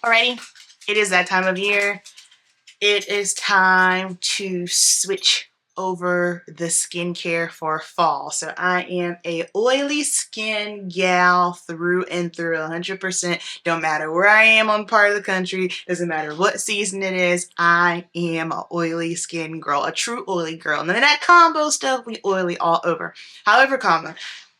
Alrighty, it is that time of year. It is time to switch over the skincare for fall. So I am a oily skin gal through and through, 100%. Don't matter where I am on part of the country, doesn't matter what season it is, I am an oily skin girl, a true oily girl. None of that combo stuff, we oily all over. However,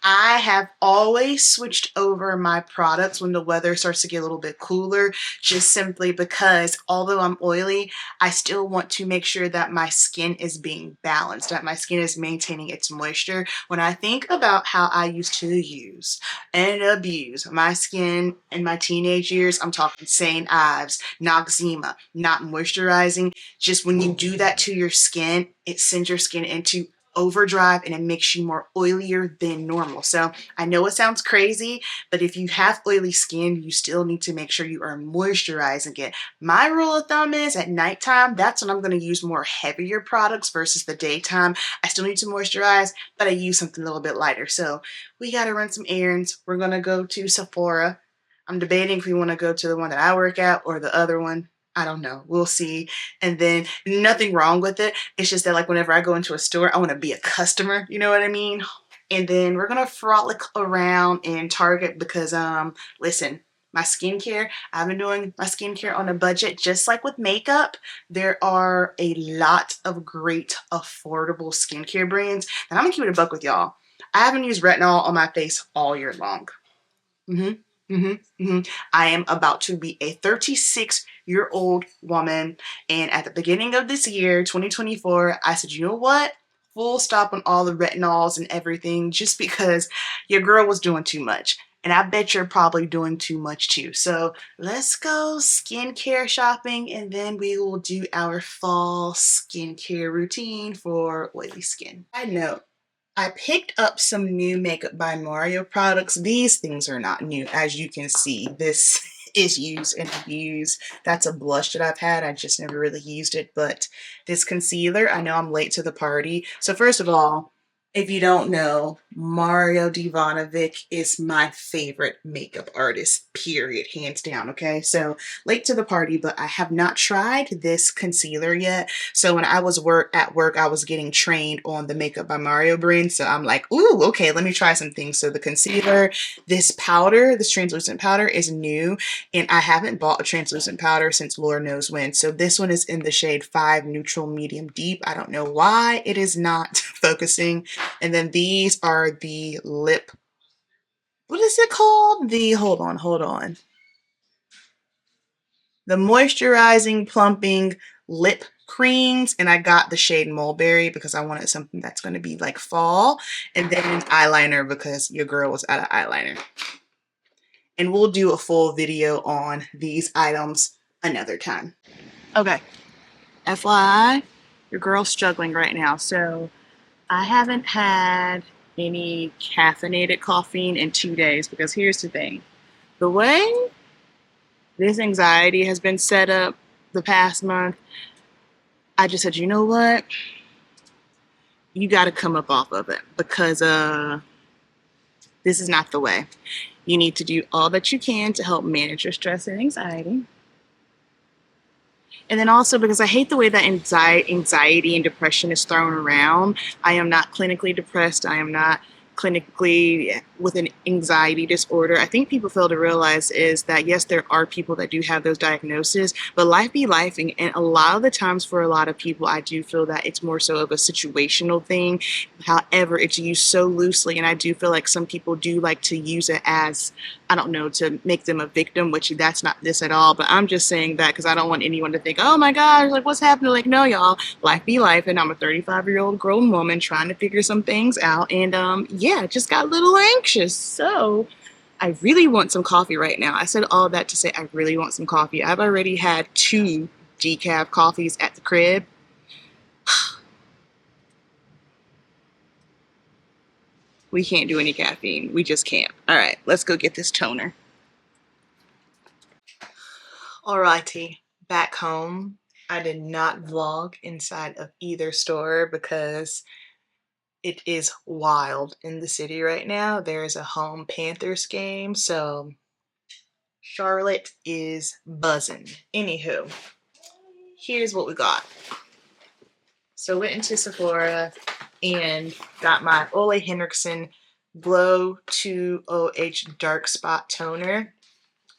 I have always switched over my products when the weather starts to get a little bit cooler, just simply because although I'm oily, I still want to make sure that my skin is being balanced, that my skin is maintaining its moisture. When I think about how I used to use and abuse my skin in my teenage years, I'm talking St. Ives, Noxzema, not moisturizing. Just when you do that to your skin, it sends your skin into overdrive and it makes you more oilier than normal. So I know it sounds crazy, but if you have oily skin, you still need to make sure you are moisturizing it. My rule of thumb is at nighttime, that's when I'm going to use more heavier products versus the daytime. I still need to moisturize, but I use something a little bit lighter. So we got to run some errands. We're going to go to Sephora. I'm debating if we want to go to the one that I work at or the other one. I don't know. We'll see. And then nothing wrong with it. It's just that like whenever I go into a store, I want to be a customer. You know what I mean? And then we're going to frolic around in Target because, listen, my skincare, I've been doing my skincare on a budget. Just like with makeup, there are a lot of great affordable skincare brands. And I'm going to keep it a buck with y'all. I haven't used retinol on my face all year long. I am about to be a 36-year-old woman, and at the beginning of this year, 2024, I said, you know what? Full stop on all the retinols and everything, just because your girl was doing too much. And I bet you're probably doing too much too. So let's go skincare shopping, and then we will do our fall skincare routine for oily skin. I know I picked up some new Makeup by Mario products. These things are not new. As you can see, this is used and abused. That's a blush that I've had. I just never really used it. But this concealer, I know I'm late to the party. So first of all, if you don't know, Mario Divanovic is my favorite makeup artist, period, hands down, okay? So late to the party, but I have not tried this concealer yet. So when I was at work, I was getting trained on the Makeup by Mario brand. So I'm like, ooh, okay, let me try some things. So the concealer, this powder, this translucent powder is new. And I haven't bought a translucent powder since Lord knows when. So this one is in the shade 5 Neutral Medium Deep. I don't know why it is not focusing. And then these are the lip, what is it called? Hold on. The moisturizing, plumping lip creams, and I got the shade Mulberry because I wanted something that's going to be like fall, and then eyeliner because your girl was out of eyeliner. And we'll do a full video on these items another time. Okay, FYI, your girl's struggling right now, so I haven't had any caffeinated caffeine in 2 days because here's the thing. The way this anxiety has been set up the past month, I just said, you know what? You got to come up off of it because this is not the way. You need to do all that you can to help manage your stress and anxiety. And then also because I hate the way that anxiety and depression is thrown around. I am not clinically depressed. I am not clinically with an anxiety disorder. I think people fail to realize is that yes, there are people that do have those diagnoses, but life be lifing. And a lot of the times for a lot of people, I do feel that it's more so of a situational thing. However, it's used so loosely. And I do feel like some people do like to use it as, I don't know, to make them a victim, which that's not this at all. But I'm just saying that because I don't want anyone to think, oh my gosh, like what's happening? Like, no, y'all, life be life. And I'm a 35-year-old grown woman trying to figure some things out. And yeah, just got a little anxious. So I really want some coffee right now. I said all that to say I really want some coffee. I've already had 2 decaf coffees at the crib. We can't do any caffeine. We just can't. All right, let's go get this toner. Alrighty, back home. I did not vlog inside of either store because it is wild in the city right now. There is a home Panthers game, so Charlotte is buzzing. Anywho, here's what we got. So went into Sephora and got my Ole Henriksen Glow 2OH Dark Spot Toner.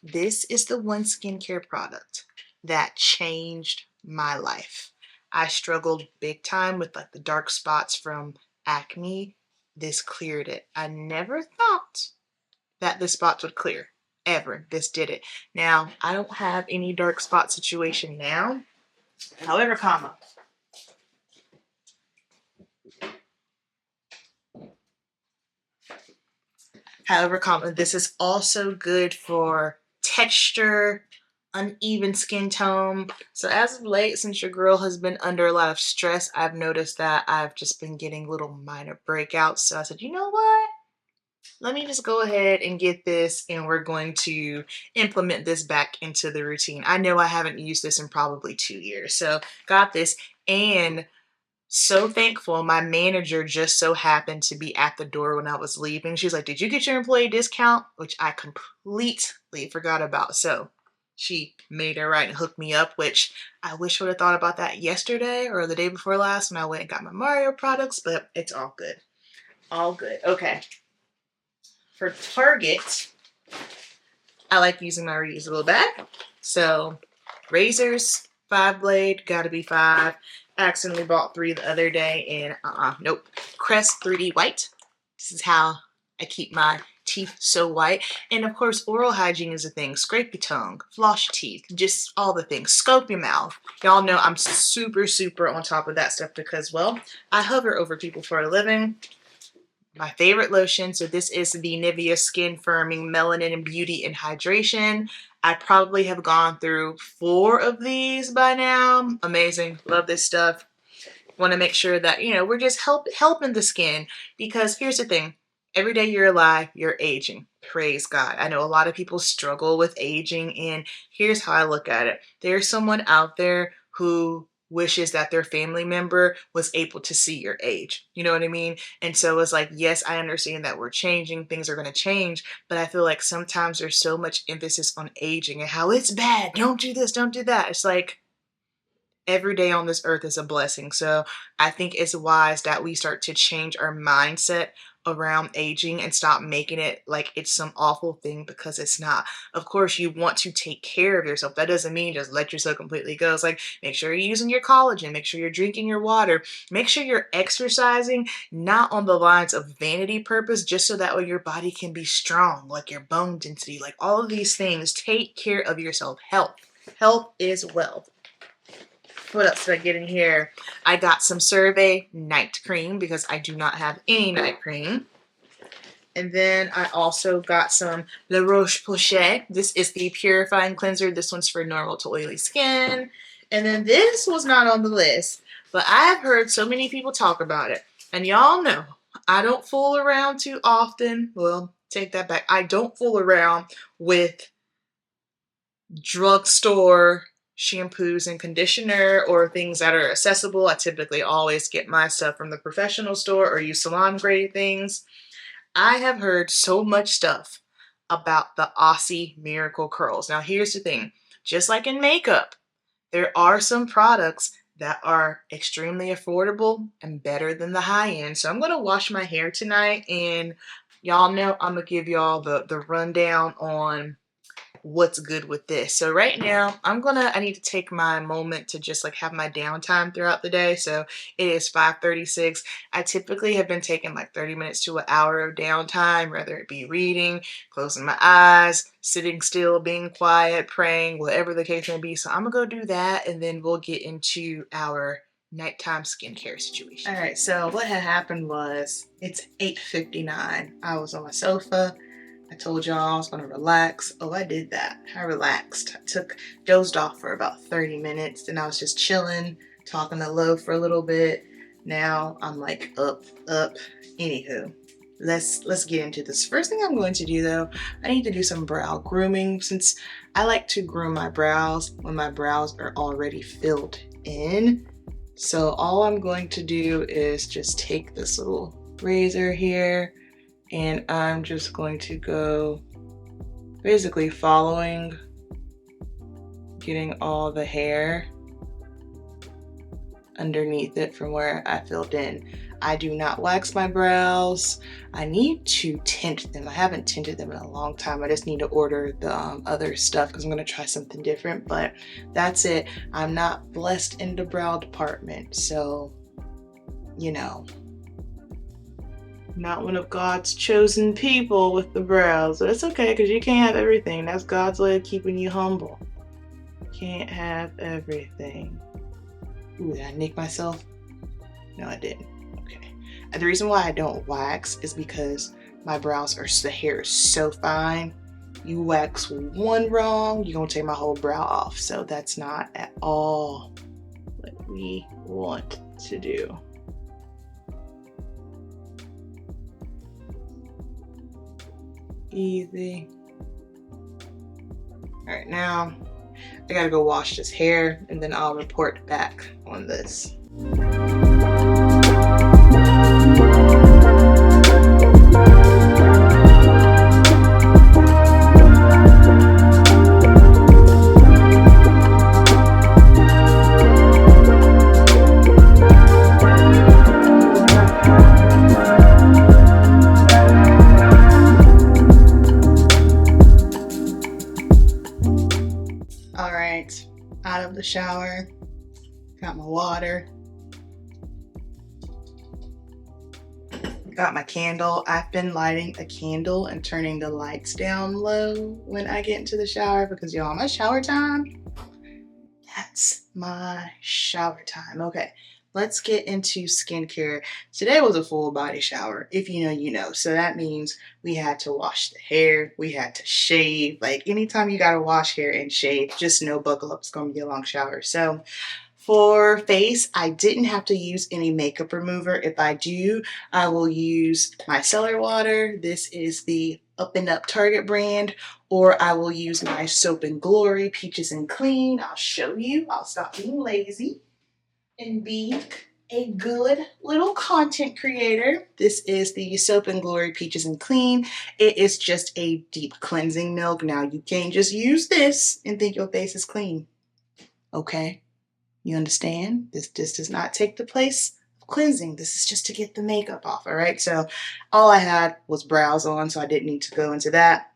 This is the one skincare product that changed my life. I struggled big time with like the dark spots from acne. This cleared it. I never thought that the spots would clear, ever. This did it. Now, I don't have any dark spot situation now. However, this is also good for texture, uneven skin tone. So as of late, since your girl has been under a lot of stress, I've noticed that I've just been getting little minor breakouts. So I said, you know what? Let me just go ahead and get this, and we're going to implement this back into the routine. I know I haven't used this in probably 2 years. So got this, and so thankful my manager just so happened to be at the door when I was leaving. She's like, did you get your employee discount? Which I completely forgot about. So she made it right and hooked me up, which I wish I would have thought about that yesterday or the day before last when I went and got my Mario products, but it's all good. All good. Okay. For Target, I like using my reusable bag. So razors, 5-blade, gotta be 5. Accidentally bought 3 the other day, and nope. Crest 3D white. This is how I keep my teeth so white. And of course, oral hygiene is a thing. Scrape your tongue, floss your teeth, just all the things. Scope your mouth. Y'all know I'm super, super on top of that stuff because, well, I hover over people for a living. My favorite lotion, so this is the Nivea Skin Firming Melanin and Beauty and Hydration. I probably have gone through 4 of these by now. Amazing. Love this stuff. Want to make sure that, you know, we're just helping the skin, because here's the thing. Every day you're alive, you're aging. Praise God. I know a lot of people struggle with aging, and here's how I look at it. There's someone out there who wishes that their family member was able to see your age. You know what I mean? And so it's like, yes, I understand that we're changing, things are going to change, but I feel like sometimes there's so much emphasis on aging and how it's bad. Don't do this, don't do that. It's like, every day on this earth is a blessing. So I think it's wise that we start to change our mindset around aging and stop making it like it's some awful thing, because it's not. Of course, you want to take care of yourself. That doesn't mean just let yourself completely go. It's like, make sure you're using your collagen, make sure you're drinking your water, make sure you're exercising, not on the lines of vanity purpose, just so that way your body can be strong, like your bone density, like all of these things. Take care of yourself. Health is wealth. What else did I get in here? I got some CeraVe night cream because I do not have any night cream. And then I also got some La Roche-Posay. This is the purifying cleanser. This one's for normal to oily skin. And then this was not on the list, but I've heard so many people talk about it. And y'all know I don't fool around too often. Well, take that back. I don't fool around with drugstore shampoos and conditioner or things that are accessible. I typically always get my stuff from the professional store or use salon grade things. I have heard so much stuff about the Aussie Miracle Curls. Now here's the thing, just like in makeup, there are some products that are extremely affordable and better than the high end. So I'm going to wash my hair tonight, and y'all know I'm going to give y'all the rundown on what's good with this. So right now I need to take my moment to just like have my downtime throughout the day. So it is 5:36. I typically have been taking like 30 minutes to an hour of downtime, whether it be reading, closing my eyes, sitting still, being quiet, praying, whatever the case may be. So I'm gonna go do that, and then we'll get into our nighttime skincare situation. All right, so what had happened was it's 8:59. I was on my sofa. I told y'all I was gonna relax. Oh, I did that. I relaxed. Dozed off for about 30 minutes. Then I was just chilling, talking to Lo for a little bit. Now I'm like up. Anywho, let's get into this. First thing I'm going to do though, I need to do some brow grooming, since I like to groom my brows when my brows are already filled in. So all I'm going to do is just take this little razor here, and I'm just going to go basically following, getting all the hair underneath it from where I filled in. I do not wax my brows. I need to tint them. I haven't tinted them in a long time. I just need to order the other stuff because I'm going to try something different, but that's it. I'm not blessed in the brow department, so you know, not one of God's chosen people with the brows. But it's okay because you can't have everything. That's God's way of keeping you humble. Can't have everything. Ooh, did I nick myself? No, I didn't. Okay. And the reason why I don't wax is because my brows are, the hair is so fine. You wax one wrong, you're gonna take my whole brow off. So that's not at all what we want to do. Easy. All right, now I gotta go wash this hair and then I'll report back on this. All right, out of the shower, got my water, got my candle. I've been lighting a candle and turning the lights down low when I get into the shower because y'all, my shower time, that's my shower time. Okay, let's get into skincare. Today was a full body shower. If you know, you know. So that means we had to wash the hair, we had to shave. Like anytime you gotta wash hair and shave, just know buckle up, it's gonna be a long shower. So for face, I didn't have to use any makeup remover. If I do, I will use micellar water. This is the Up and Up Target brand, or I will use my Soap and Glory Peaches and Clean. I'll show you. I'll stop being lazy and be a good little content creator. This is the Soap and Glory Peaches and Clean. It is just a deep cleansing milk. Now you can't just use this and think your face is clean. Okay? You understand? This does not take the place of cleansing. This is just to get the makeup off, all right? So all I had was brows on, so I didn't need to go into that.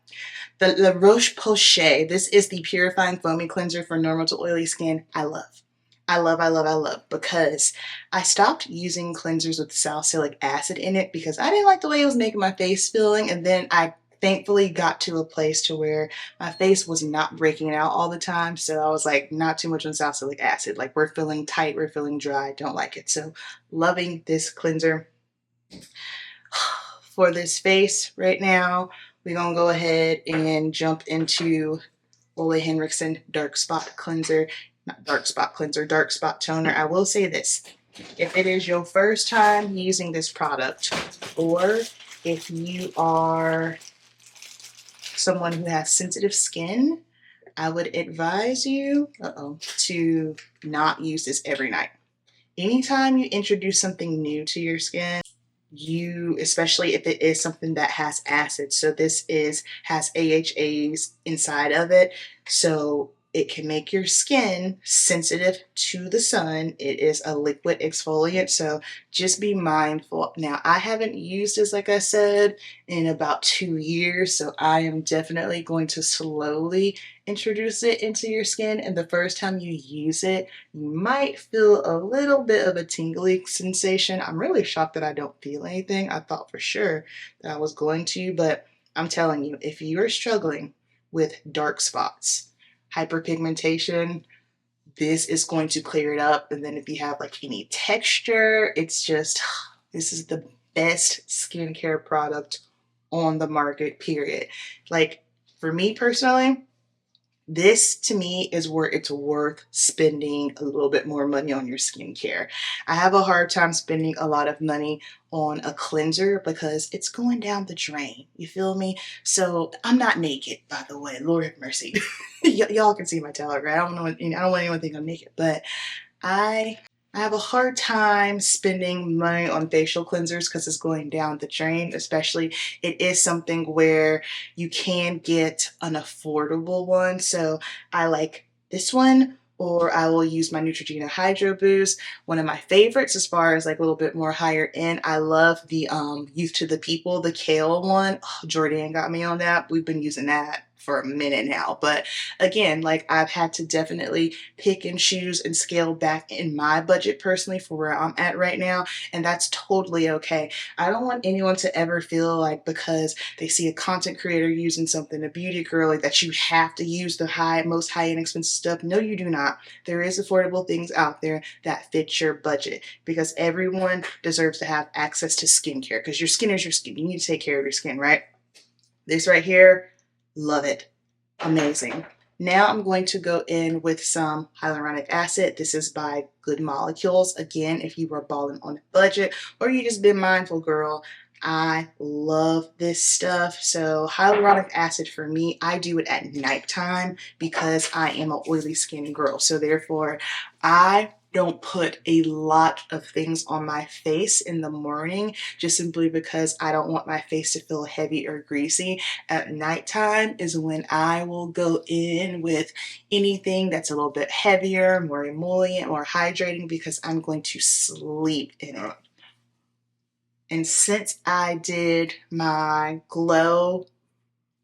The La Roche-Posay, this is the Purifying Foaming Cleanser for normal to oily skin. I love. I love because I stopped using cleansers with salicylic acid in it because I didn't like the way it was making my face feeling, and then I thankfully got to a place to where my face was not breaking out all the time. So I was like, not too much on salicylic acid. Like we're feeling tight, we're feeling dry, don't like it. So loving this cleanser. For this face right now, we're gonna go ahead and jump into Ole Henriksen Dark Spot Cleanser. Not Dark Spot Cleanser, Dark Spot Toner. I will say this, if it is your first time using this product, or if you are someone who has sensitive skin, I would advise you to not use this every night. Anytime you introduce something new to your skin, especially if it is something that has acid, so this has AHAs inside of it, so it can make your skin sensitive to the sun. It is a liquid exfoliant, so just be mindful. Now, I haven't used this, like I said, in about 2 years, so I am definitely going to slowly introduce it into your skin, and the first time you use it, you might feel a little bit of a tingly sensation. I'm really shocked that I don't feel anything. I thought for sure that I was going to, but I'm telling you, if you are struggling with dark spots, hyperpigmentation, this is going to clear it up. And then if you have like any texture, it's just, this is the best skincare product on the market, period. Like for me personally, this to me is where it's worth spending a little bit more money on your skincare. I have a hard time spending a lot of money on a cleanser because it's going down the drain. You feel me? So I'm not naked, by the way. Lord have mercy. Y'all can see my tail, right? I don't want anyone to think I'm naked, but I I have a hard time spending money on facial cleansers because it's going down the drain, especially it is something where you can get an affordable one. So I like this one, or I will use my Neutrogena Hydro Boost. One of my favorites as far as like a little bit more higher end, I love the Youth to the People, the kale one. Oh, Jordan got me on that. We've been using that for a minute now. But again, like I've had to definitely pick and choose and scale back in my budget personally for where I'm at right now, and that's totally okay. I don't want anyone to ever feel like because they see a content creator using something, a beauty girl, like that you have to use the most high-end expensive stuff. No, you do not. There is affordable things out there that fit your budget because everyone deserves to have access to skincare because your skin is your skin. You need to take care of your skin, right? This right here, love it. Amazing. Now I'm going to go in with some hyaluronic acid. This is by Good Molecules. Again, if you are balling on a budget or you just been mindful, girl, I love this stuff. So hyaluronic acid for me, I do it at nighttime because I am an oily skin girl. So therefore, I don't put a lot of things on my face in the morning just simply because I don't want my face to feel heavy or greasy. At nighttime is when I will go in with anything that's a little bit heavier, more emollient, more hydrating because I'm going to sleep in it. And since I did my glow,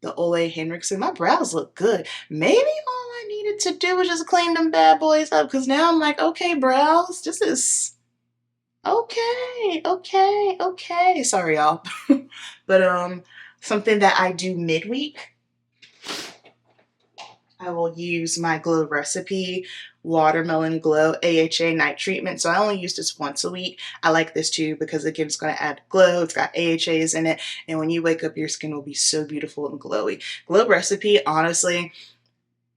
the Ole Henriksen, my brows look good. Maybe all I needed to do was just clean them bad boys up because now I'm like, okay, brows, this is okay, okay, okay. Sorry, y'all. But something that I do midweek, I will use my Glow Recipe Watermelon Glow AHA Night Treatment. So I only use this once a week. I like this too because again, it's going to add glow. It's got AHAs in it. And when you wake up, your skin will be so beautiful and glowy. Glow Recipe, honestly,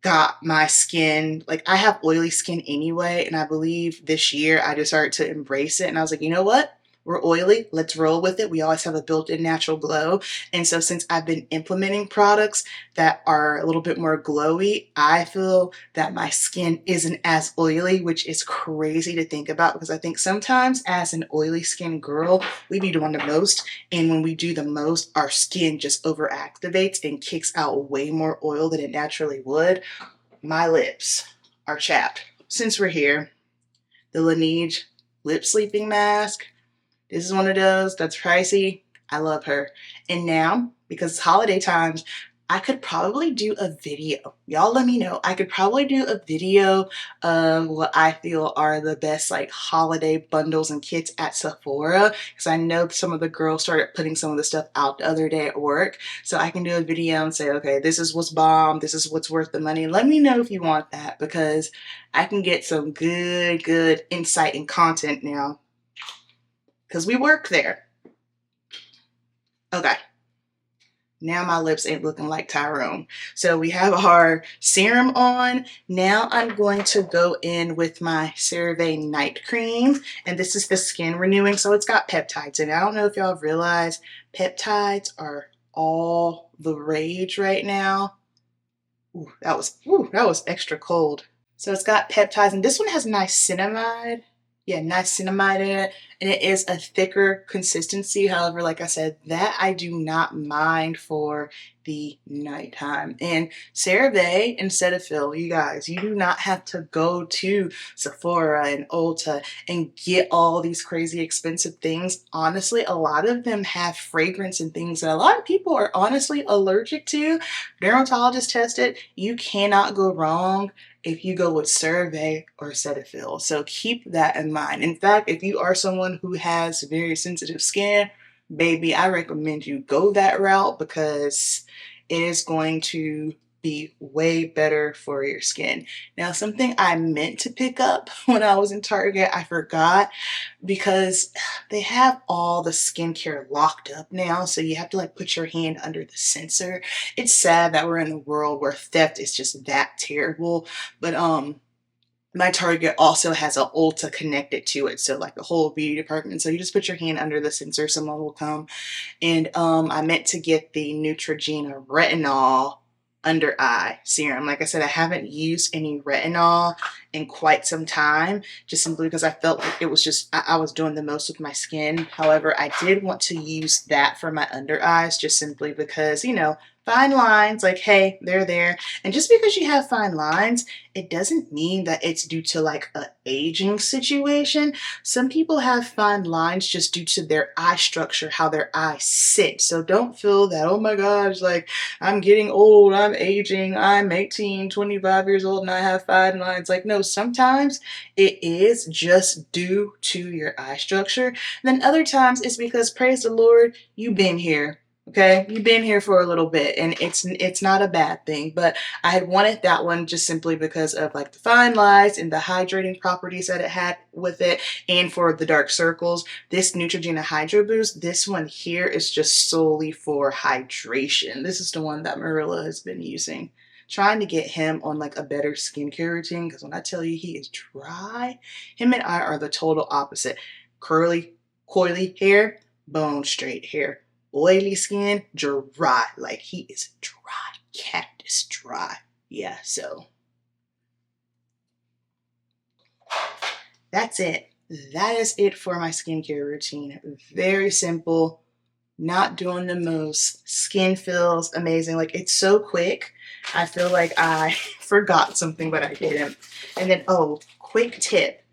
got my skin, like I have oily skin anyway. And I believe this year I just started to embrace it. And I was like, you know what? We're oily. Let's roll with it. We always have a built-in natural glow. And so since I've been implementing products that are a little bit more glowy, I feel that my skin isn't as oily, which is crazy to think about because I think sometimes as an oily skin girl, we be doing the most. And when we do the most, our skin just overactivates and kicks out way more oil than it naturally would. My lips are chapped. Since we're here, the Laneige lip sleeping mask. This is one of those that's pricey. I love her. And now, because it's holiday times, I could probably do a video. Y'all let me know. I could probably do a video of what I feel are the best like holiday bundles and kits at Sephora. Because I know some of the girls started putting some of the stuff out the other day at work. So I can do a video and say, okay, this is what's bomb. This is what's worth the money. Let me know if you want that because I can get some good insight and content now because we work there. Okay. Now my lips ain't looking like Tyrone. So we have our serum on. Now I'm going to go in with my CeraVe Night Cream. And this is the skin renewing. So it's got peptides in it. I don't know if y'all realize peptides are all the rage right now. Ooh, that was extra cold. So it's got peptides, and this one has niacinamide. Yeah, niacinamide in it, and it is a thicker consistency. However, like I said, that I do not mind for the nighttime. And CeraVe and Cetaphil, you guys, you do not have to go to Sephora and Ulta and get all these crazy expensive things. Honestly, a lot of them have fragrance and things that a lot of people are honestly allergic to. Dermatologists test it. You cannot go wrong if you go with CeraVe or Cetaphil. So keep that in mind. In fact, if you are someone who has very sensitive skin, baby, I recommend you go that route because it is going to be way better for your skin. Now, something I meant to pick up when I was in Target, I forgot because they have all the skincare locked up now. So you have to like put your hand under the sensor. It's sad that we're in a world where theft is just that terrible. But my Target also has an Ulta connected to it. So like the whole beauty department. So you just put your hand under the sensor, someone will come. And I meant to get the Neutrogena Retinol under eye serum. Like I said, I haven't used any retinol in quite some time, just simply because I felt like it was just, I was doing the most with my skin. However, I did want to use that for my under eyes, just simply because, you know, fine lines, like, hey, they're there. And just because you have fine lines, it doesn't mean that it's due to like a aging situation. Some people have fine lines just due to their eye structure, how their eyes sit. So don't feel that, oh my gosh, like I'm getting old, I'm aging, I'm 18, 25 years old and I have fine lines. Like, no, sometimes it is just due to your eye structure. And then other times it's because, praise the Lord, you've been here. Okay, you've been here for a little bit and it's not a bad thing, but I had wanted that one just simply because of like the fine lines and the hydrating properties that it had with it, and for the dark circles. This Neutrogena Hydro Boost, this one here is just solely for hydration. This is the one that Marilla has been using. Trying to get him on like a better skincare routine, because when I tell you he is dry, him and I are the total opposite. Curly, coily hair, bone straight hair. Oily skin, dry. Like he is dry, cactus dry. Yeah, so that's it. That is it for my skincare routine. Very simple, not doing the most. Skin feels amazing. Like it's so quick. I feel like I forgot something, but I didn't. And then, oh, quick tip.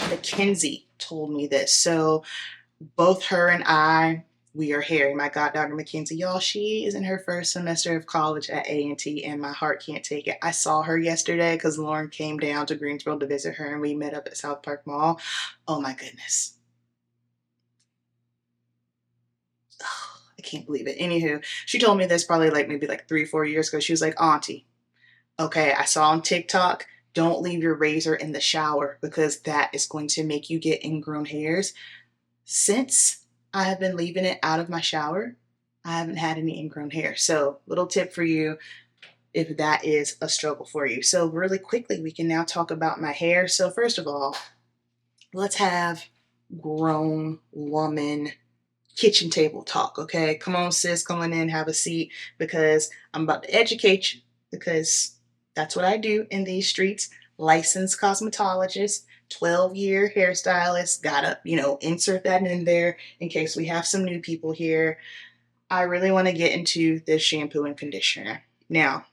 Mackenzie told me this. So both her and I, we are hairy. My goddaughter Mackenzie, y'all, she is in her first semester of college at A&T, and my heart can't take it. I saw her yesterday because Lauren came down to Greensboro to visit her, and we met up at South Park Mall. Oh my goodness. Oh, I can't believe it. Anywho, she told me this probably like maybe like 3-4 years ago. She was like, Auntie, okay, I saw on TikTok, don't leave your razor in the shower because that is going to make you get ingrown hairs. Since I have been leaving it out of my shower, I haven't had any ingrown hair. So little tip for you if that is a struggle for you. So really quickly, we can now talk about my hair. So first of all, let's have grown woman kitchen table talk, okay? Come on, sis, come on in, have a seat, because I'm about to educate you, because that's what I do in these streets. Licensed cosmetologist, 12-year hairstylist, gotta, you know, insert that in there in case we have some new people here. I really want to get into this shampoo and conditioner. Now,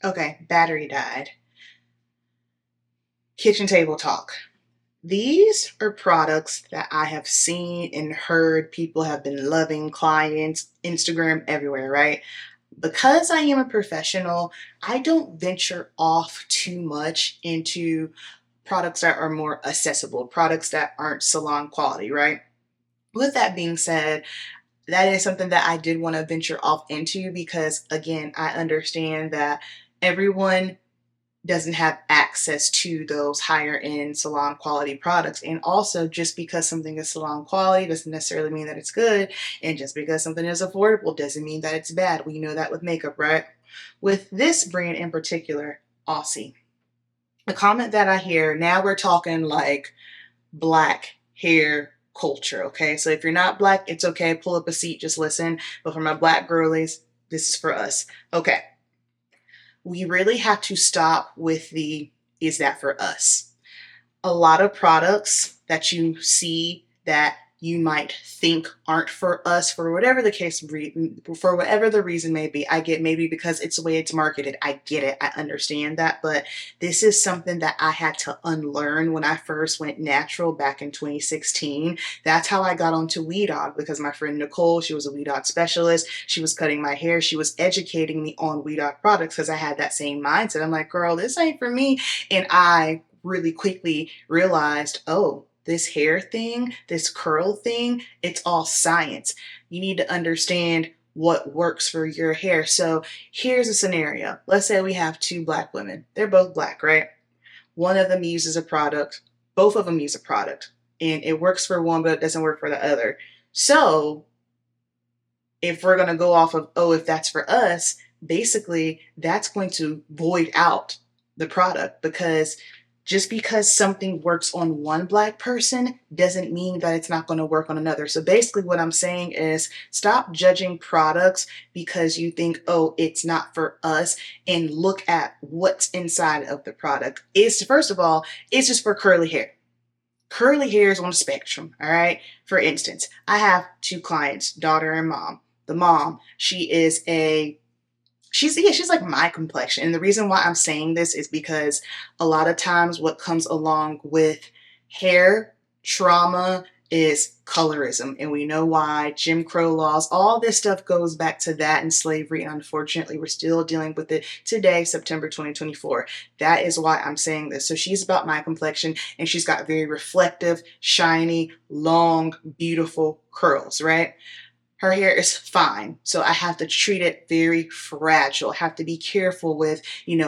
okay, battery died. Kitchen table talk. These are products that I have seen and heard people have been loving, clients, Instagram, everywhere, right? Because I am a professional, I don't venture off too much into products that are more accessible, products that aren't salon quality, right? With that being said, that is something that I did want to venture off into because, again, I understand that everyone doesn't have access to those higher end salon quality products. And also, just because something is salon quality doesn't necessarily mean that it's good. And just because something is affordable doesn't mean that it's bad. We know that with makeup, right? With this brand in particular, Aussie, the comment that I hear, now we're talking like black hair culture, okay? So if you're not black, it's okay. Pull up a seat, just listen. But for my black girlies, this is for us. Okay. We really have to stop with the, is that for us? A lot of products that you see that you might think aren't for us, for whatever the case, for whatever the reason may be. I get maybe because it's the way it's marketed. I get it. I understand that. But this is something that I had to unlearn when I first went natural back in 2016. That's how I got onto Weed Dog, because my friend Nicole, she was a Weed Dog specialist. She was cutting my hair. She was educating me on Weed Dog products because I had that same mindset. I'm like, girl, this ain't for me. And I really quickly realized, oh, this hair thing, this curl thing, it's all science. You need to understand what works for your hair. So here's a scenario. Let's say we have two black women. They're both black, right? One of them uses a product. Both of them use a product. And it works for one, but it doesn't work for the other. So if we're going to go off of, oh, if that's for us, basically that's going to void out the product, because Just because something works on one Black person doesn't mean that it's not going to work on another. So basically what I'm saying is stop judging products because you think, oh, it's not for us, and look at what's inside of the product. It's, first of all, it's just for curly hair. Curly hair is on the spectrum, all right? For instance, I have two clients, daughter and mom. The mom, she's like my complexion. And the reason why I'm saying this is because a lot of times what comes along with hair trauma is colorism. And we know why. Jim Crow laws, all this stuff goes back to that and slavery. And unfortunately, we're still dealing with it today, September 2024. That is why I'm saying this. So she's about my complexion, and she's got very reflective, shiny, long, beautiful curls, right? Her hair is fine, so I have to treat it very fragile. I have to be careful with,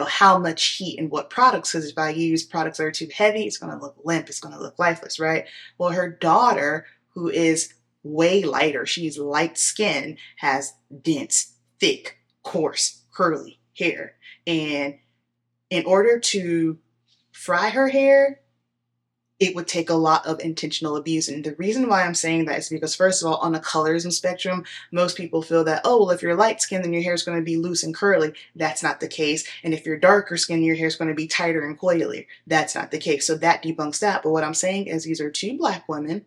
how much heat and what products, because if I use products that are too heavy, it's going to look limp, it's going to look lifeless, right? Well, her daughter, who is way lighter, she's light skinned, has dense, thick, coarse, curly hair. And in order to fry her hair, it would take a lot of intentional abuse. And the reason why I'm saying that is because, first of all, on the colorism spectrum, most people feel that, oh, well, if you're light skinned, then your hair is going to be loose and curly. That's not the case. And if you're darker skinned, your hair is going to be tighter and coilier. That's not the case. So that debunks that. But what I'm saying is these are two Black women.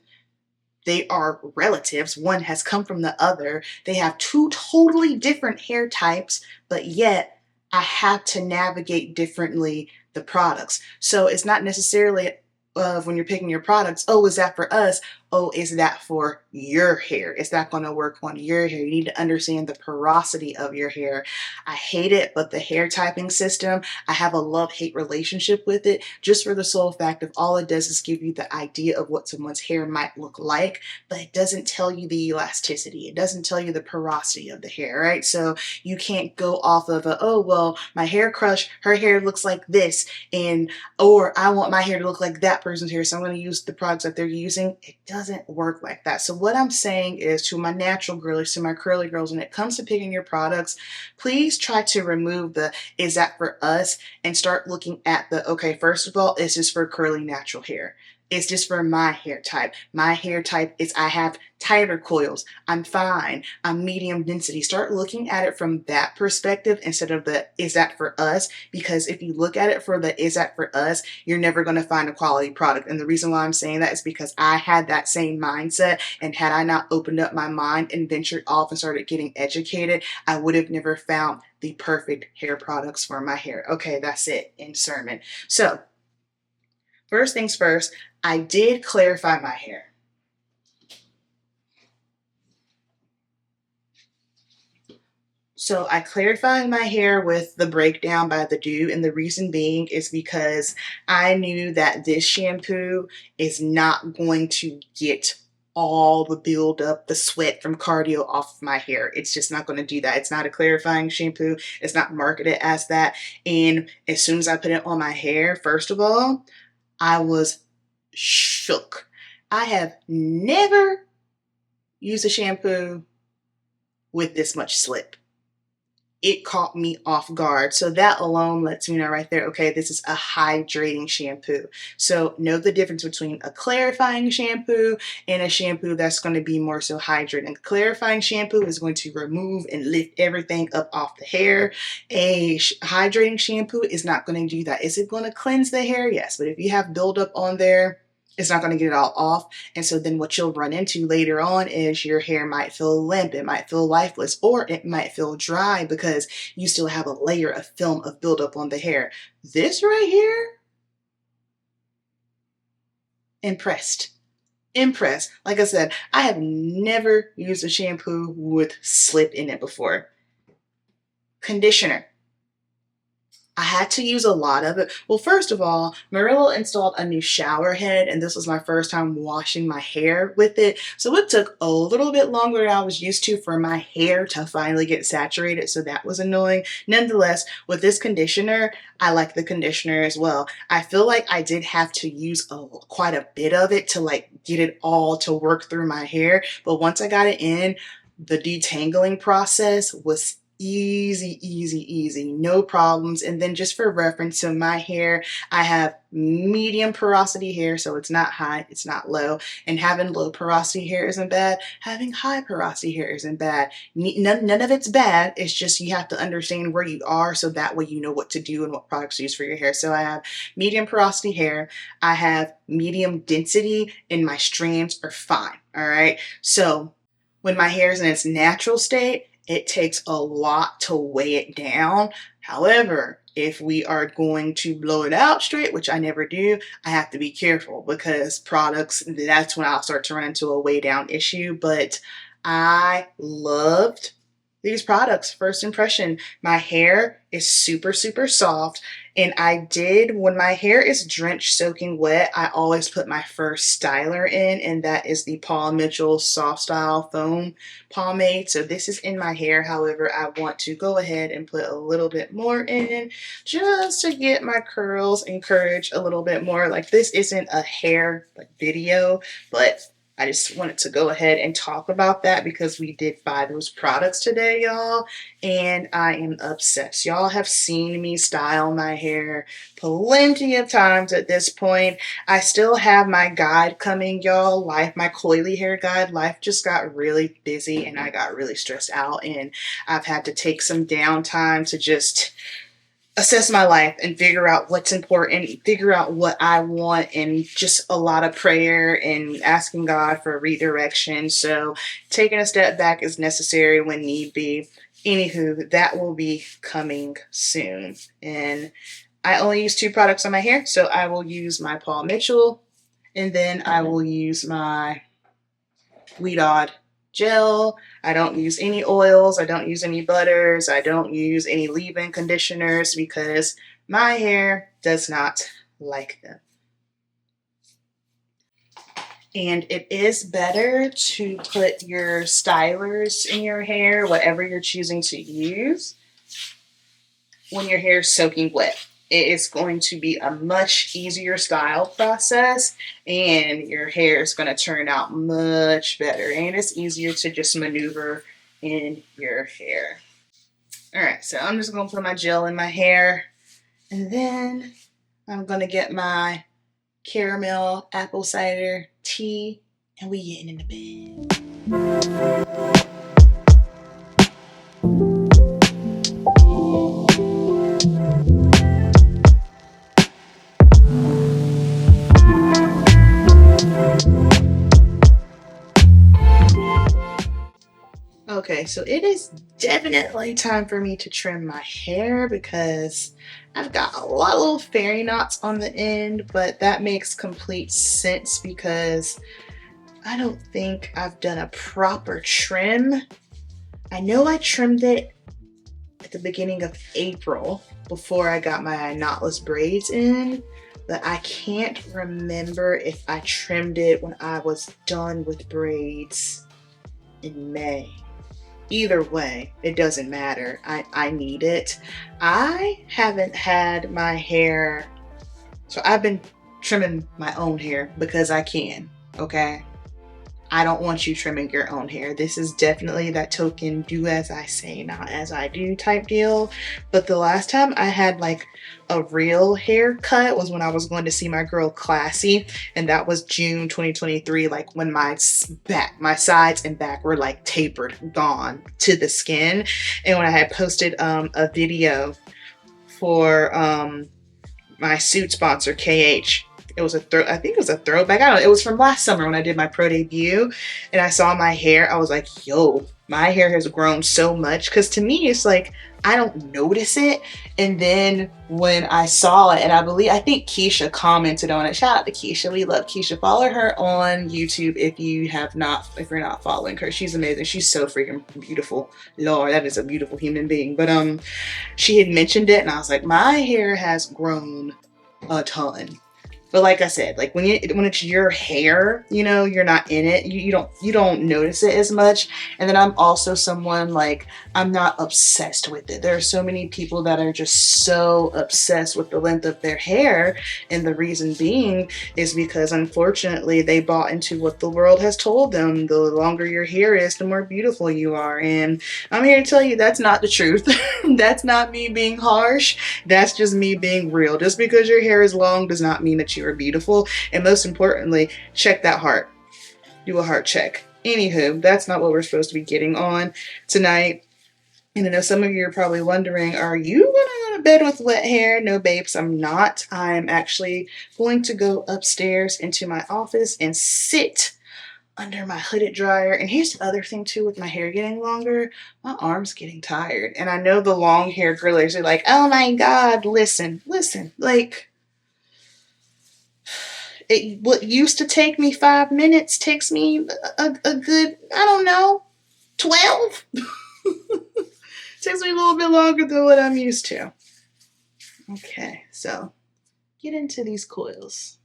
They are relatives. One has come from the other. They have two totally different hair types, but yet I have to navigate differently the products. So it's not necessarily of when you're picking your products, oh, is that for us? Oh, is that for your hair? Is that going to work on your hair? You need to understand the porosity of your hair. I hate it, but the hair typing system, I have a love-hate relationship with it, just for the sole fact of all it does is give you the idea of what someone's hair might look like, but it doesn't tell you the elasticity. It doesn't tell you the porosity of the hair, right? So you can't go off of oh, well, my hair crush, her hair looks like this, or I want my hair to look like that person's hair, so I'm going to use the products that they're using. It doesn't work like that. So what I'm saying is, to my natural girlies, to my curly girls, when it comes to picking your products, please try to remove the is that for us and start looking at the, okay, first of all, is this for curly natural hair? It's just for my hair type. My hair type is I have tighter coils. I'm fine. I'm medium density. Start looking at it from that perspective instead of the is that for us? Because if you look at it for the is that for us, you're never going to find a quality product. And the reason why I'm saying that is because I had that same mindset. And had I not opened up my mind and ventured off and started getting educated, I would have never found the perfect hair products for my hair. Okay, that's it in sermon. So first things first, I did clarify my hair. So I clarified my hair with the breakdown by the Dew, and the reason being is because I knew that this shampoo is not going to get all the build up, the sweat from cardio off of my hair. It's just not going to do that. It's not a clarifying shampoo. It's not marketed as that. And as soon as I put it on my hair, first of all, I was shook. I have never used a shampoo with this much slip. It caught me off guard. So that alone lets me know right there, okay, this is a hydrating shampoo. So know the difference between a clarifying shampoo and a shampoo that's going to be more so hydrating. A clarifying shampoo is going to remove and lift everything up off the hair. A hydrating shampoo is not going to do that. Is it going to cleanse the hair? Yes, but if you have buildup on there, it's not going to get it all off. And so then what you'll run into later on is your hair might feel limp, it might feel lifeless, or it might feel dry because you still have a layer of film of buildup on the hair. This right here, impressed. Like I said, I have never used a shampoo with slip in it before. Conditioner. I had to use a lot of it. Well, first of all, Marilla installed a new shower head, and this was my first time washing my hair with it. So it took a little bit longer than I was used to for my hair to finally get saturated. So that was annoying. Nonetheless, with this conditioner, I like the conditioner as well. I feel like I did have to use quite a bit of it to get it all to work through my hair. But once I got it in, the detangling process was easy, easy, easy, no problems. And then just for reference, so my hair, I have medium porosity hair, so it's not high, it's not low. And having low porosity hair isn't bad. Having high porosity hair isn't bad. None of it's bad. It's just you have to understand where you are, so that way you know what to do and what products to use for your hair. So I have medium porosity hair. I have medium density, and my strands are fine. All right. So when my hair is in its natural state, it takes a lot to weigh it down. However, if we are going to blow it out straight, which I never do, I have to be careful because products, that's when I'll start to run into a weigh down issue. But I loved these products. First impression, my hair is super, super soft. And I did, when my hair is drenched, soaking wet, I always put my first styler in, and that is the Paul Mitchell Soft Style Foam Pomade. So this is in my hair. However, I want to go ahead and put a little bit more in just to get my curls encouraged a little bit more. Like, this isn't a hair video, but I just wanted to go ahead and talk about that because we did buy those products today, y'all, and I am obsessed. Y'all have seen me style my hair plenty of times at this point. I still have my guide coming, y'all, my coily hair guide. Life just got really busy and I got really stressed out, and I've had to take some downtime to just assess my life and figure out what's important, figure out what I want, and just a lot of prayer and asking God for redirection. So taking a step back is necessary when need be. Anywho, that will be coming soon. And I only use 2 products on my hair, so I will use my Paul Mitchell, and then I will use my Weedod gel. I don't use any oils. I don't use any butters. I don't use any leave-in conditioners because my hair does not like them. And it is better to put your stylers in your hair, whatever you're choosing to use, when your hair is soaking wet. It is going to be a much easier style process, and your hair is going to turn out much better, and it's easier to just maneuver in your hair. All right, so I'm just going to put my gel in my hair, and then I'm going to get my caramel apple cider tea, and we getting in the bed. Okay, so it is definitely time for me to trim my hair because I've got a lot of little fairy knots on the end, but that makes complete sense because I don't think I've done a proper trim. I know I trimmed it at the beginning of April before I got my knotless braids in, but I can't remember if I trimmed it when I was done with braids in May. Either way, it doesn't matter. I need it. I haven't had my hair, so I've been trimming my own hair because I can, okay? I don't want you trimming your own hair. This is definitely that token do as I say, not as I do type deal. But the last time I had like a real haircut was when I was going to see my girl Classy, and that was June 2023, like when my sides and back were like tapered, gone to the skin. And when I had posted a video for my suit sponsor KH, it was I think it was a throwback. I don't know. It was from last summer when I did my pro debut, and I saw my hair. I was like, yo, my hair has grown so much. Because to me, it's like, I don't notice it. And then when I saw it, and I think Keisha commented on it. Shout out to Keisha. We love Keisha. Follow her on YouTube if you're not following her. She's amazing. She's so freaking beautiful. Lord, that is a beautiful human being. But she had mentioned it, and I was like, my hair has grown a ton. But like I said, like when it's your hair, you know, you're not in it. You don't notice it as much. And then I'm also someone like I'm not obsessed with it. There are so many people that are just so obsessed with the length of their hair, and the reason being is because unfortunately they bought into what the world has told them. The longer your hair is, the more beautiful you are. And I'm here to tell you that's not the truth. That's not me being harsh. That's just me being real. Just because your hair is long does not mean that you are beautiful. And most importantly, check that heart. Do a heart check. Anywho, that's not what we're supposed to be getting on tonight. And I know some of you are probably wondering, are you going to go to bed with wet hair? No, babes, I'm not. I'm actually going to go upstairs into my office and sit under my hooded dryer. And here's the other thing too, with my hair getting longer, my arm's getting tired. And I know the long hair grillers are like, oh my God, listen, like what used to take me 5 minutes takes me a good, I don't know, 12. Takes me a little bit longer than what I'm used to. Okay, so get into these coils.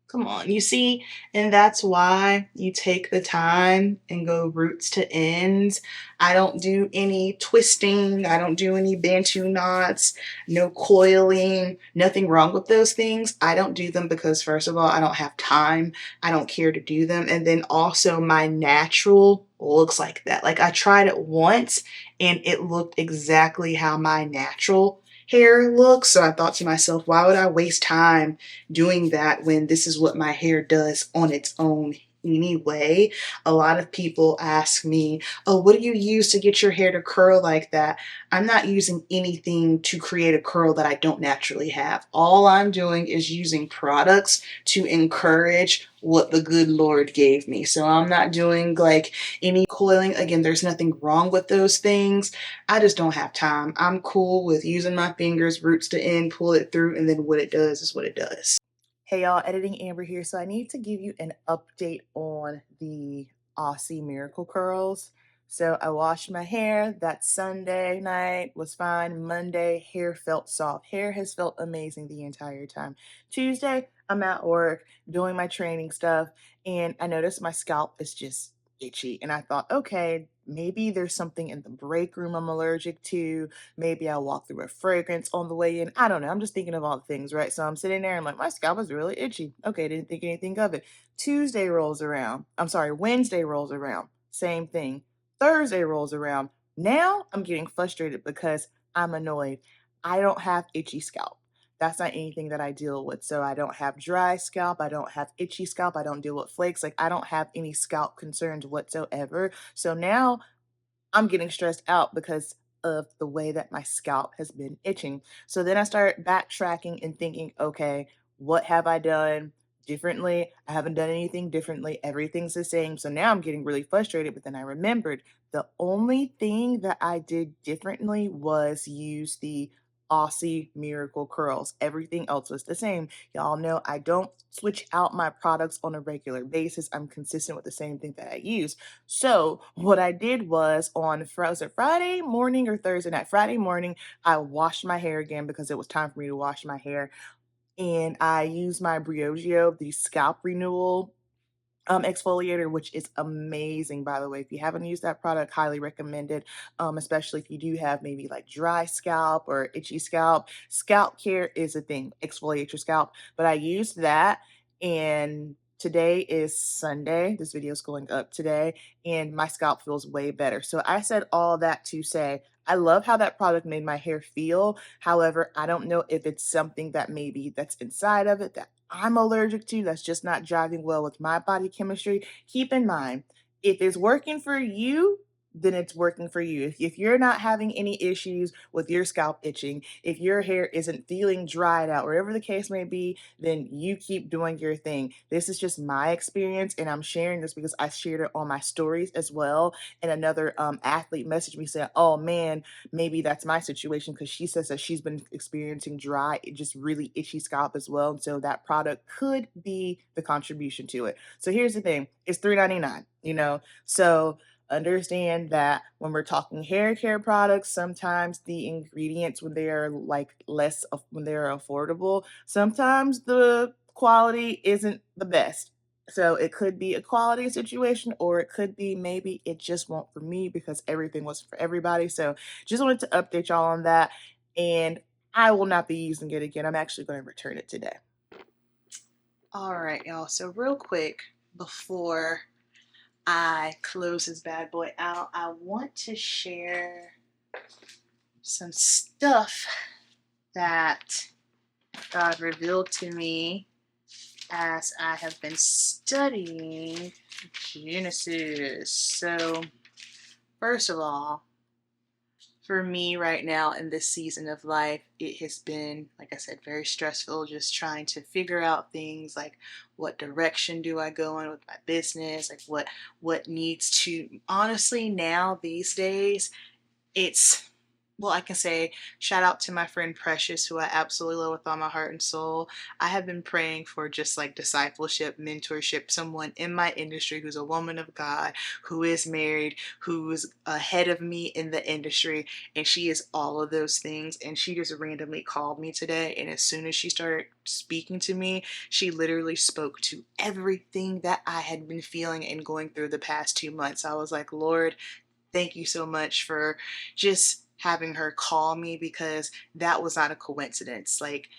Come on, you see, and that's why you take the time and go roots to ends. I don't do any twisting. I don't do any bantu knots, no coiling, nothing wrong with those things. I don't do them because, first of all, I don't have time. I don't care to do them. And then also my natural looks like that. Like I tried it once and it looked exactly how my natural hair looks. So I thought to myself, why would I waste time doing that when this is what my hair does on its own anyway? A lot of people ask me, oh, what do you use to get your hair to curl like that? I'm not using anything to create a curl that I don't naturally have. All I'm doing is using products to encourage what the good Lord gave me. So I'm not doing like any coiling. Again, there's nothing wrong with those things. I just don't have time. I'm cool with using my fingers, roots to end, pull it through, and then what it does is what it does. Hey y'all, editing Amber here. So I need to give you an update on the Aussie Miracle Curls. So I washed my hair that Sunday night, was fine. Monday, hair felt soft. Hair has felt amazing the entire time. Tuesday, I'm at work doing my training stuff, and I noticed my scalp is just itchy. And I thought, okay, maybe there's something in the break room I'm allergic to. Maybe I walk through a fragrance on the way in. I don't know. I'm just thinking of all the things, right? So I'm sitting there and I'm like, my scalp is really itchy. Okay, didn't think anything of it. Tuesday rolls around. I'm sorry, Wednesday rolls around. Same thing. Thursday rolls around. Now I'm getting frustrated because I'm annoyed. I don't have itchy scalp. That's not anything that I deal with. So I don't have dry scalp. I don't have itchy scalp. I don't deal with flakes. Like I don't have any scalp concerns whatsoever. So now I'm getting stressed out because of the way that my scalp has been itching. So then I start backtracking and thinking, okay, what have I done differently? I haven't done anything differently. Everything's the same. So now I'm getting really frustrated. But then I remembered the only thing that I did differently was use the Aussie Miracle Curls. Everything else was the same. Y'all know I don't switch out my products on a regular basis. I'm consistent with the same thing that I use. So what I did was on was it Friday morning or Thursday night? Friday morning, I washed my hair again because it was time for me to wash my hair. And I used my Briogeo, the scalp renewal exfoliator, which is amazing, by the way. If you haven't used that product, highly recommend it, especially if you do have maybe like dry scalp or itchy scalp. Scalp care is a thing, exfoliate your scalp. But I used that, and today is Sunday. This video is going up today, and my scalp feels way better. So I said all that to say, I love how that product made my hair feel. However, I don't know if it's something that maybe that's inside of it that I'm allergic to, that's just not jiving well with my body chemistry. Keep in mind, if it's working for you, then it's working for you. If you're not having any issues with your scalp itching, if your hair isn't feeling dried out, whatever the case may be, then you keep doing your thing. This is just my experience, and I'm sharing this because I shared it on my stories as well. And another athlete messaged me saying, oh man, maybe that's my situation, because she says that she's been experiencing dry, just really itchy scalp as well. And so that product could be the contribution to it. So here's the thing, it's $3.99, you know? So understand that when we're talking hair care products, sometimes the ingredients, when they are like when they're affordable, sometimes the quality isn't the best. So it could be a quality situation, or it could be maybe it just won't for me because everything wasn't for everybody. So just wanted to update y'all on that. And I will not be using it again. I'm actually going to return it today. All right, y'all. So real quick, before I close this bad boy out, I want to share some stuff that God revealed to me as I have been studying Genesis. So, first of all, for me right now in this season of life, it has been, like I said, very stressful, just trying to figure out things like what direction do I go in with my business, like what needs to, honestly, now these days, it's, well, I can say shout out to my friend Precious, who I absolutely love with all my heart and soul. I have been praying for just like discipleship, mentorship, someone in my industry who's a woman of God, who is married, who's ahead of me in the industry, and she is all of those things. And she just randomly called me today, and as soon as she started speaking to me, she literally spoke to everything that I had been feeling and going through the past 2 months. I was like, Lord, thank you so much for just having her call me, because that was not a coincidence. Like,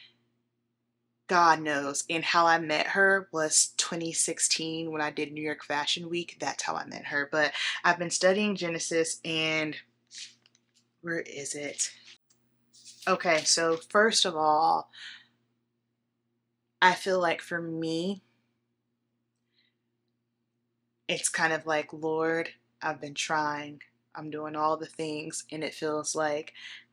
God knows. And how I met her was 2016 when I did New York Fashion Week. That's how I met her. But I've been studying Genesis, and where is it? Okay, so first of all, I feel like for me, it's kind of like, Lord, I've been trying, I'm doing all the things, and it feels like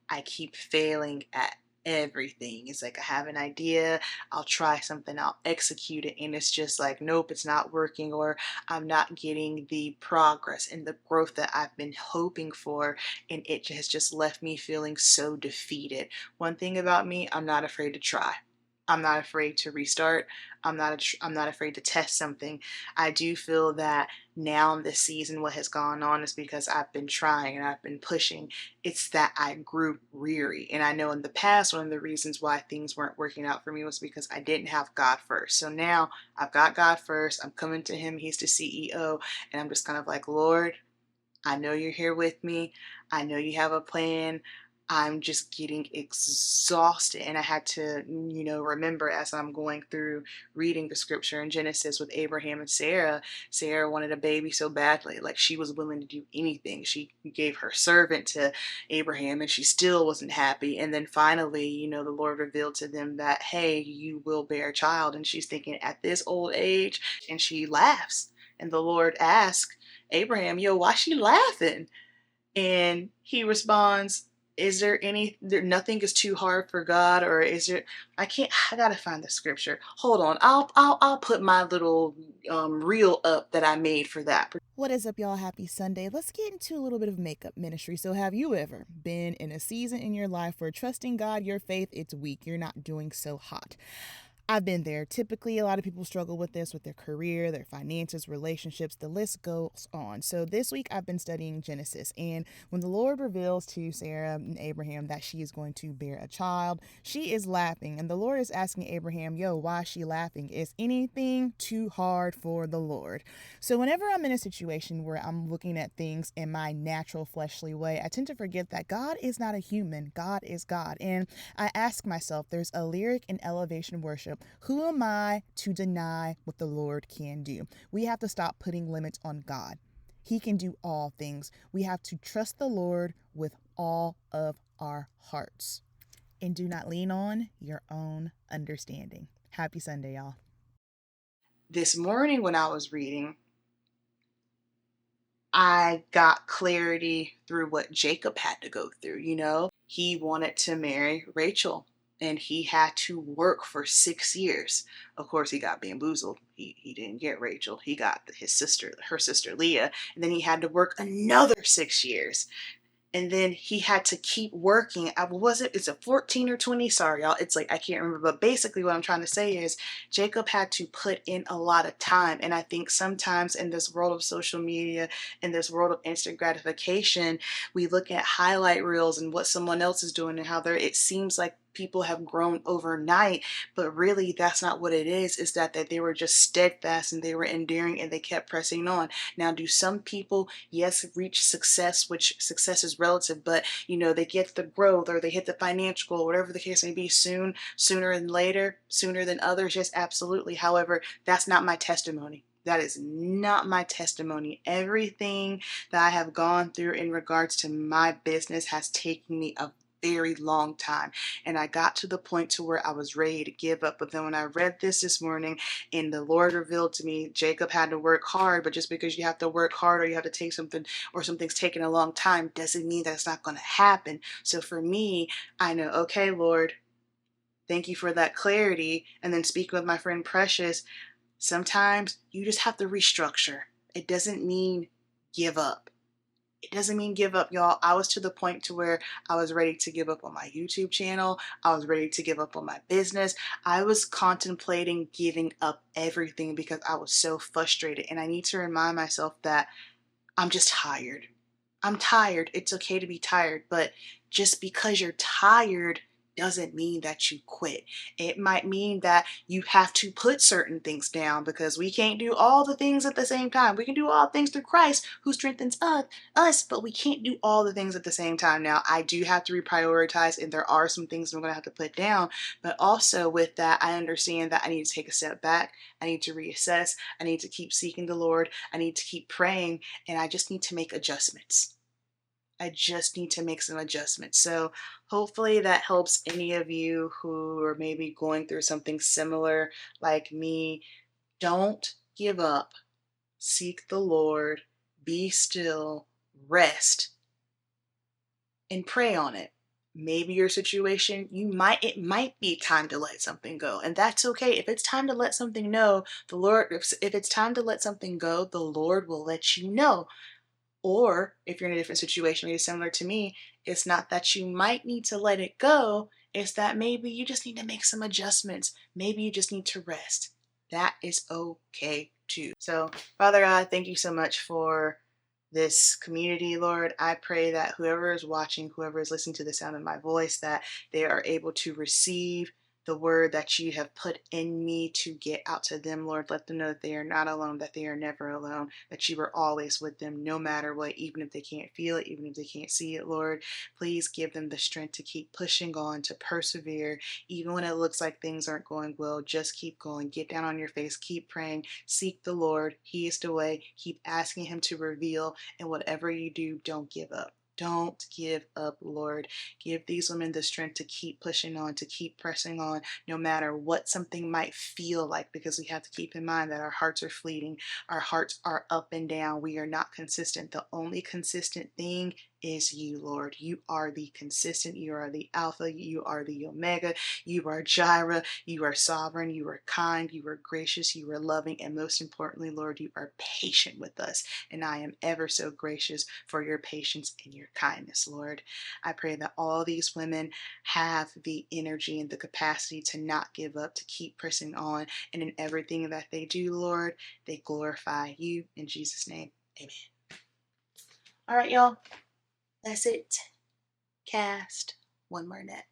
I keep failing at everything. It's like I have an idea, I'll try something, I'll execute it, and it's just like, nope, it's not working, or I'm not getting the progress and the growth that I've been hoping for, and it has just left me feeling so defeated. One thing about me, I'm not afraid to try. I'm not afraid to restart. I'm not afraid to test something. I do feel that now in this season, what has gone on is because I've been trying and I've been pushing. It's that I grew weary. And I know in the past, one of the reasons why things weren't working out for me was because I didn't have God first. So now I've got God first. I'm coming to Him. He's the CEO. And I'm just kind of like, Lord, I know you're here with me. I know you have a plan. I'm just getting exhausted. And I had to, remember as I'm going through reading the scripture in Genesis with Abraham and Sarah. Sarah wanted a baby so badly. Like, she was willing to do anything. She gave her servant to Abraham, and she still wasn't happy. And then finally, the Lord revealed to them that, hey, you will bear a child. And she's thinking at this old age, and she laughs. And the Lord asks Abraham, yo, why she laughing? And he responds, is there nothing is too hard for God? Or is there, I gotta find the scripture. Hold on. I'll put my little reel up that I made for that. What is up, y'all? Happy Sunday. Let's get into a little bit of makeup ministry. So, have you ever been in a season in your life where trusting God, your faith, it's weak? You're not doing so hot. I've been there. Typically, a lot of people struggle with this with their career, their finances, relationships, the list goes on. So this week I've been studying Genesis, and when the Lord reveals to Sarah and Abraham that she is going to bear a child, she is laughing, and the Lord is asking Abraham, yo, why is she laughing? Is anything too hard for the Lord? So whenever I'm in a situation where I'm looking at things in my natural fleshly way, I tend to forget that God is not a human. God is God. And I ask myself, there's a lyric in elevation worship, who am I to deny what the Lord can do? We have to stop putting limits on God. He can do all things. We have to trust the Lord with all of our hearts. And do not lean on your own understanding. Happy Sunday, y'all. This morning when I was reading, I got clarity through what Jacob had to go through. He wanted to marry Rachel, and he had to work for 6 years. Of course, he got bamboozled. He didn't get Rachel. He got her sister Leah, and then he had to work another 6 years. And then he had to keep working. Was it? Is it 14 or 20? Sorry, y'all. It's like I can't remember. But basically, what I'm trying to say is Jacob had to put in a lot of time. And I think sometimes in this world of social media, in this world of instant gratification, we look at highlight reels and what someone else is doing and how it seems like people have grown overnight, but really that's not what it is that they were just steadfast and they were enduring and they kept pressing on. Now, do some people, yes, reach success, which success is relative, but they get the growth or they hit the financial goal, whatever the case may be, sooner than later, sooner than others? Yes, absolutely. However, that's not my testimony. That is not my testimony. Everything that I have gone through in regards to my business has taken me a very long time, and I got to the point to where I was ready to give up. But then when I read this morning and the Lord revealed to me Jacob had to work hard, but just because you have to work hard or you have to take something or something's taking a long time doesn't mean that it's not going to happen. So for me, I know, okay, Lord, thank you for that clarity. And then speaking with my friend Precious, sometimes you just have to restructure. It doesn't mean give up. It doesn't mean give up, y'all. I was to the point to where I was ready to give up on my YouTube channel. I was ready to give up on my business. I was contemplating giving up everything because I was so frustrated. And I need to remind myself that I'm just tired. I'm tired. It's okay to be tired, but just because you're tired doesn't mean that you quit. It might mean that you have to put certain things down because we can't do all the things at the same time. We can do all things through Christ who strengthens us, but we can't do all the things at the same time. Now, I do have to reprioritize, and there are some things I'm going to have to put down, but also with that, I understand that I need to take a step back. I need to reassess. I need to keep seeking the Lord. I need to keep praying, and I just need to make adjustments. I just need to make some adjustments. So hopefully that helps any of you who are maybe going through something similar like me. Don't give up. Seek the Lord. Be still. Rest. And pray on it. Maybe your situation, it might be time to let something go. And that's okay. If it's time to let something know, if it's time to let something go, the Lord will let you know. Or if you're in a different situation, maybe similar to me, it's not that you might need to let it go. It's that maybe you just need to make some adjustments. Maybe you just need to rest. That is okay too. So, Father God, thank you so much for this community, Lord. I pray that whoever is watching, whoever is listening to the sound of my voice, that they are able to receive the word that you have put in me to get out to them, Lord. Let them know that they are not alone, that they are never alone, that you are always with them no matter what, even if they can't feel it, even if they can't see it, Lord. Please give them the strength to keep pushing on, to persevere, even when it looks like things aren't going well. Just keep going. Get down on your face. Keep praying. Seek the Lord. He is the way. Keep asking him to reveal, and whatever you do, don't give up. Don't give up, Lord. Give these women the strength to keep pushing on, to keep pressing on, no matter what something might feel like, because we have to keep in mind that our hearts are fleeting. Our hearts are up and down. We are not consistent. The only consistent thing is you, Lord. You are the consistent. You are the Alpha. You are the Omega. You are Jireh. You are sovereign. You are kind. You are gracious. You are loving. And most importantly, Lord, you are patient with us. And I am ever so gracious for your patience and your kindness, Lord. I pray that all these women have the energy and the capacity to not give up, to keep pressing on. And in everything that they do, Lord, they glorify you. In Jesus' name, amen. All right, y'all. That's it. Cast one more net.